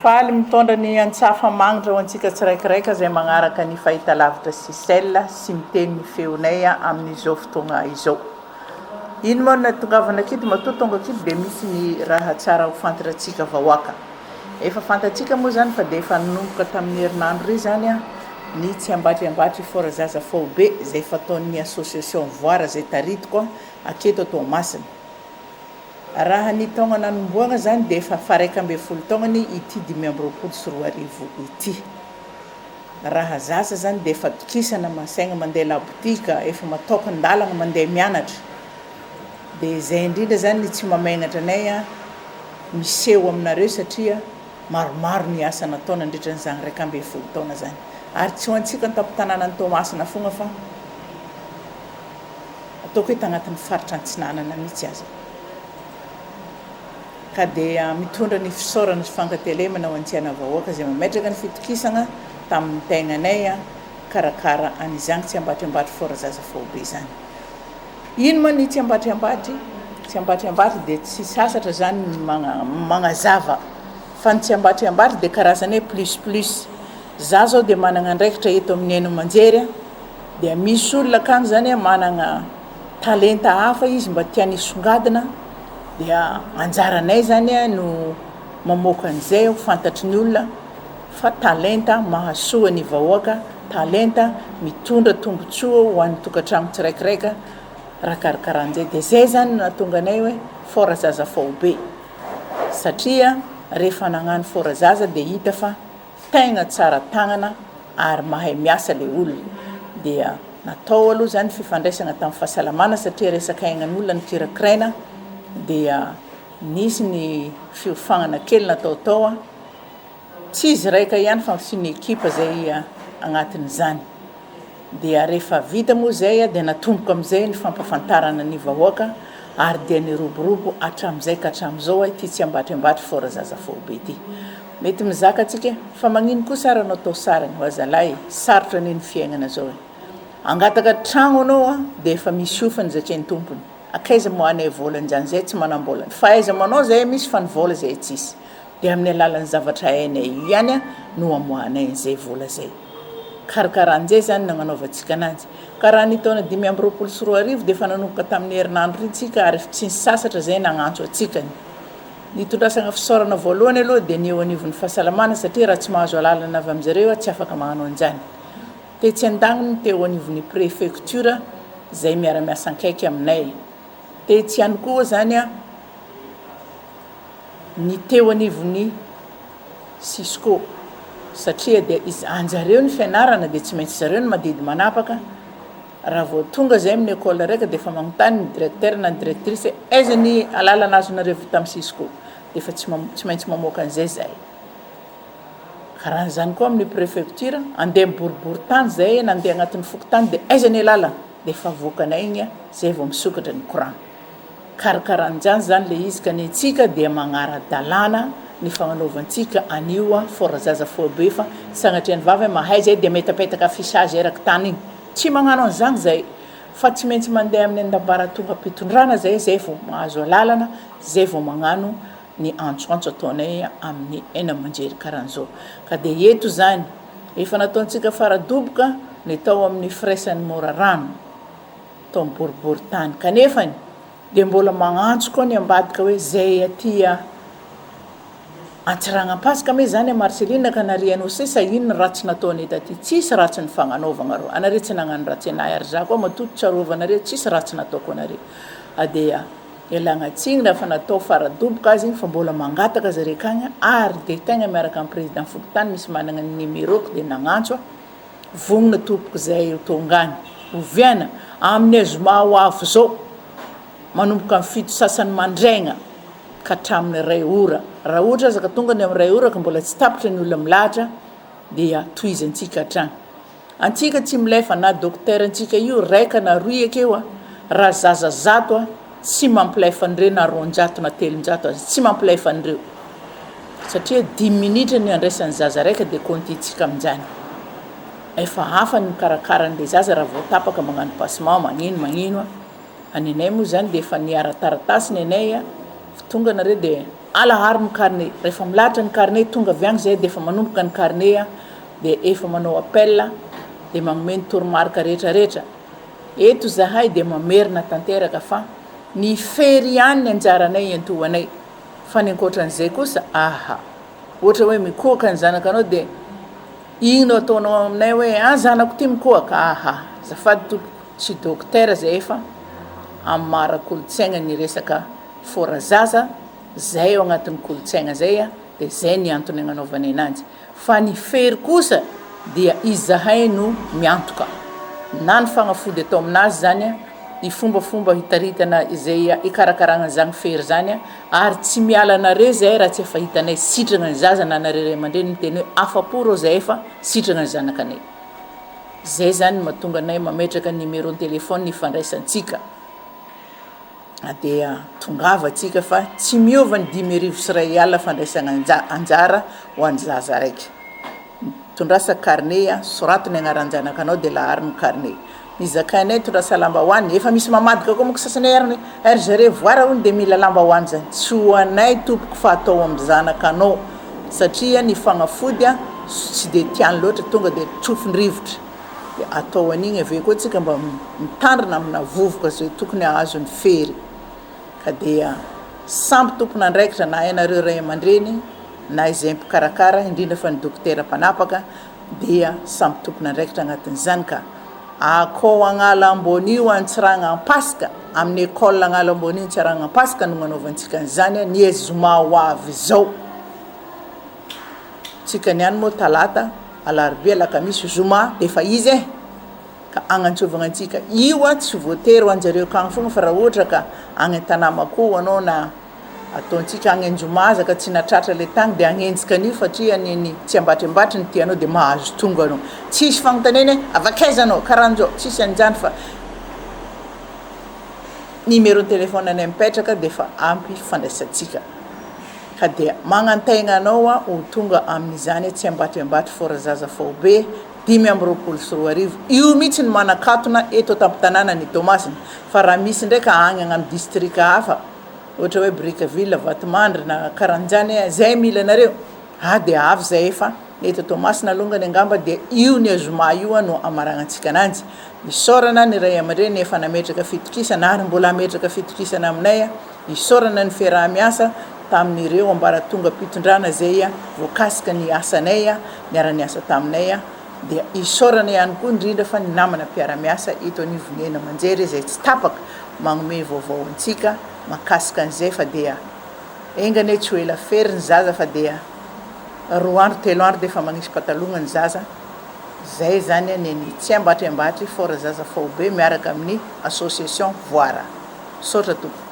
Faly mitondra ny antsafa magnitra ho antsika tsiraikiraika zay magnaraka ny fahitalavitra sy sel sy miteny ny feonay amin'izao fotoagna izao. Ino moa natongavana aketo matoa tonga aketo dia misy ny raha tsara ho fantatratsika vahoaka. Efa fantatsika moa zany fa dia efa nanomboka tamin'ny herinandro ry zany ny tsy ambatriambatry forazaza fobe zay fataon'ny association voara zay taritiko aketo Toamasina. Raha ny taona nanomboagna zany dia efa faraika ambin'ny folo taonany ity 2024 ity. Raha zaza zany dia efa tokisana masaigna mandeha labotika, efa mataokandalana mandeha mianatra. Dia zay indrindra zany ny tsy mamenatra anay miseho aminareo satria maromaro ny asa natao nandritra n'izany raika ambin'ny folo taona zany. Ary tsy ho antsika tampon-tanànan'ny Toamasina fogna fa ataoko hoe tagnatin'ny faritra Antsinanana mihitsy aza. Ka dia mitondra ny fisaorana sy fankatelemana ho antsiana vahoaka zay mametraka ny fitokisana tamin'ny tegnanay karakara an'izany tsy ambatriambatry forazaza fobe zany. Ino moa ny tsy ambatriambatry? Tsy ambatriambatry dia tsy sasatra zany magnazava. Fa ny tsy ambatriambatry dia karazany plus. Za zao dia manana andraikitra eto amin'ny Haino Manjery dia misy olona akany zany manana talenta hafa izy mba tiany hisongadina. Dia anjaranay zany no mamoaka an'izay ho fantatry ny olona fa talenta mahasoa ny vahoaka, talenta mitondra tombotsoa ho an'ny tokantrano tsiraikiraika rakarakaran'izay. Dia zay zany nahatonga anay hoe forazaza fobe satria rehefa nagnano forazaza dia hita fa tegna tsara tagnana ary mahay miasa le olona. Dia natao aloha zany fifandraisana tamin'ny fahasalamana satria resaka aignan'olona ny kirakiraina. Dia nisy ny fiofagnana kely nataotao tsy izy raika ihany fa sy ny ekipa zay agnatin'izany. Dia rehefa vita moa zay dia natomboka amin'izay ny fampafantarana ny vahoaka ary dia niroborobo hatramin'izay ka hatramin'izao ity tsy ambatriambatry forazaza fobe ity. Mety mizaka atsika fa magnino kosa ara natao sarany ho azalahy sarotra ny fiaignana zao. Angataka tragno anao dia efa misy ofany zakay ny tompony. Akaiza mo anay vola an'izany zay tsy manam-bolany. Fa aiza manao zay misy fa ny vola zay tsisy. Dia amin'ny alalan'ny zavatra hainay io ihany no amoahanay an'izay vola zay. Karakaran'izay zany nagnanaovantsika ananjy. Ka raha ny taona 2024 dia efa nanomboka tamin'ny herinandro ritsika ary tsy ny sasatra zay nagnantso atsika. Ny tondrasana fisaorana voalohany aloha dia ny eo anivon'ny fahasalamana satria raha tsy mahazo alalana avy amin'izareo tsy afaka magnano an'izany. Dia tsy andagniny teo anivon'ny préfecture zay miara-miasa ankaiky aminay. Dia tsy ihany koa zany ny teo anivon'ny Cisco satria dia anjareo ny fianarana dia tsy maintsy zareo ny madidy manapaka. Raha vao tonga zay amin'ny école raika dia efa magnontany ny directeur na ny directrice aiza ny alalana azonareo vita amin'ny Cisco. Dia efa tsy maintsy mamoaka an'izay zay. Karaha zany koa amin'ny préfecture andeha miboribory tany zay na andeha agnatin'ny fokotany dia aiza ny alalana dia efa avoakanay igny zay vao misokatra ny courant. Karakaran'izany zany le izy ka ny antsika dia magnara-dalàna ny fagnanaovantsika anio forazaza fobe fa sagnatria ny vavy mahay zay dia metapetaka affichage eraky tany igny. Tsy magnano an'izany zay fa tsy maintsy mandeha amin'ny andabaratonga ampitondrana zay vao mahazo alalana, zay vao magnano ny antsoantso ataonay amin'ny Haino Manjery karahan'izao. Ka dia eto zany efa nataontsika faradoboka ny tao amin'ny firaisan'ny Morarano tao miboribory tany kanefany dia mbola magnantso koa ny ambadika hoe zay aty Antsiragnapasika me zany Marceline ka narianao sa inona ratsy nataony taty. Tsisy ratsy ny fagnanaovagna rô. Anareo tsy nagnano ratsy anay ary za koa matoto tsarovanareo tsisy ratsy nataoko anareo. Dia ialagna tsiny raha fa natao faradoboka azy fa mbola mangataka zareo kagny ary dia tegna miaraka amin'ny président fokotany misy manana ny numéro dia nagnantso vognona tompoko zay tongany oviana amin'ny zoma ho avy zao manomboka amin'ny fito sasany mandraigna ka hatramin'ny 2 ora. Raha ohatra zaka tonga ny amin'ny 2 ora ka mbola tsy tapitra ny olona milahatra dia tohizantsika hatrany. Antsika tsy milefa na docteur antsika io raika na 2 akeo raha zaza zato tsy mampilefa an'ireo na 200 na 300 tsy mampilefa an'ireo satria 10 minitra ny andraisan'ny zaza raika dia kontintsika amin'izany. Efa hafa ny karakaran'le zaza raha vao tapaka magnano passement magnino. Anenay moa zany dia efa niara-taratasy ny anay tonga nareo dia alahary ny carnet rehefa milahatra ny carnet tonga avy agny zay dia efa manomboka ny carnet dia efa manao appel dia magnome ny toromarika rehetrarehetra eto zahay dia mamerina tanteraka fa ny fery ihany ny anjaranay antohanay fa ny ankoatran'izay kosa ohatra hoe mikohaka ny zanakanao dia igny no ataonao aminay hoe zanako ty mikohaka zafady tompoko tsy docteur zay efa amin'ny mara-kolotsaigna ny resaka forazaza zay eo agnatin'ny kolotsaigna zay dia zay ny antony agnanaovanay ananjy fa ny fery kosa dia izahay no miantoka na ny fagnafody atao aminazy zany ny fombafomba hitaritana izay ikarakaragna zany fery zany ary tsy mialanare zay raha tsy efa hitanay sitrana ny zaza na nareo aman-dreny miteny hoe afa-po rô zay efa sitrana ny zanakanay zay zany mahatonga anay mametraka numéro téléphone ifandraisantsika dia tongava atsika fa tsy miova ny 10,000 sy ray alina fandraisana anjara ho an'ny zaza raiky tondrasa carnet soratony agnaran-janakanao dia lahariny carnet nizakainay tondrasa lambahoany efa misy mamadika koa moko sasany ary zare voara hony dia mila lambahoany zany tsy ho anay tompoko fa atao amin'ny zanakanao satria ny fagnafody tsy dia tiany loatra tonga dia trofon-rivotra dia atao an'igny aveo koa tsika mba mitandrina amina vovoka zay tokony ahazo ny fery ka dia samby tompona andraikitra na ianareo ray aman-dreny na izay mpikarakara indrindra fa ny dokotera mpanapaka dia samby tompona andraikitra agnatin'izany ka akao agnala ambony io antsiragna ampasika amin'ny école agnala ambony io antsiragna ampasika no manaovantsika an'izany ny ezoma ho avy zao tsika niany moa talata alarobia alakamisy zoma dia efa izy ka agnantsovagna antsika io tsy voatery ho anjareo akagny fogna fa raha ohatra ka agny an-tanàmakoho anao na ataontsika agny anjomazaka tsy natratra le tagny dia agnenjika an'io fatria niny tsy ambatriambatry ny tianao dia mahazo tonga anao tsisy fagnotaneny avakaizanao karahan'izao tsisy anjany fa numéro téléphone anay mipetraka dia fa ampy fandraisantsika ka dia magnantaigna anao ho tonga amin'izany tsy ambatriambatry forazaza faobe 5:24 io mihitsy ny manakatona eto tampitanàna ny Tomasina fa raha misy ndraika agny agnano distrika hafa ohatra hoe Brickaville Vatomandry na karanjany zay mila nareo dia avy zay efa eto Tomasina alongany angamba dia io ny azoma io no amaragnantsika ananjy isorana ny ray aman-dreny efa nametraka fitokisana ary mbola ametraka fitokisana aminay isorana ny fiaraha-miasa tamin'ireo ambaratonga mpitondrana zay voakasika ny asanay niara-niasa taminay dia isorana ihany koa indrindra fa ny namana mpiara-miasa ito anivonena manjery zay tsy tapaka magnome vaovao antsika makasika an'izay fa dia engany tsy ho ela fery ny zaza fa dia 2 andro 3 andro dia efa magnisy patalogna ny zaza zay zany neny tsy ambatriambatry fora zaza faobe miaraka amin'ny association voara sotra tompo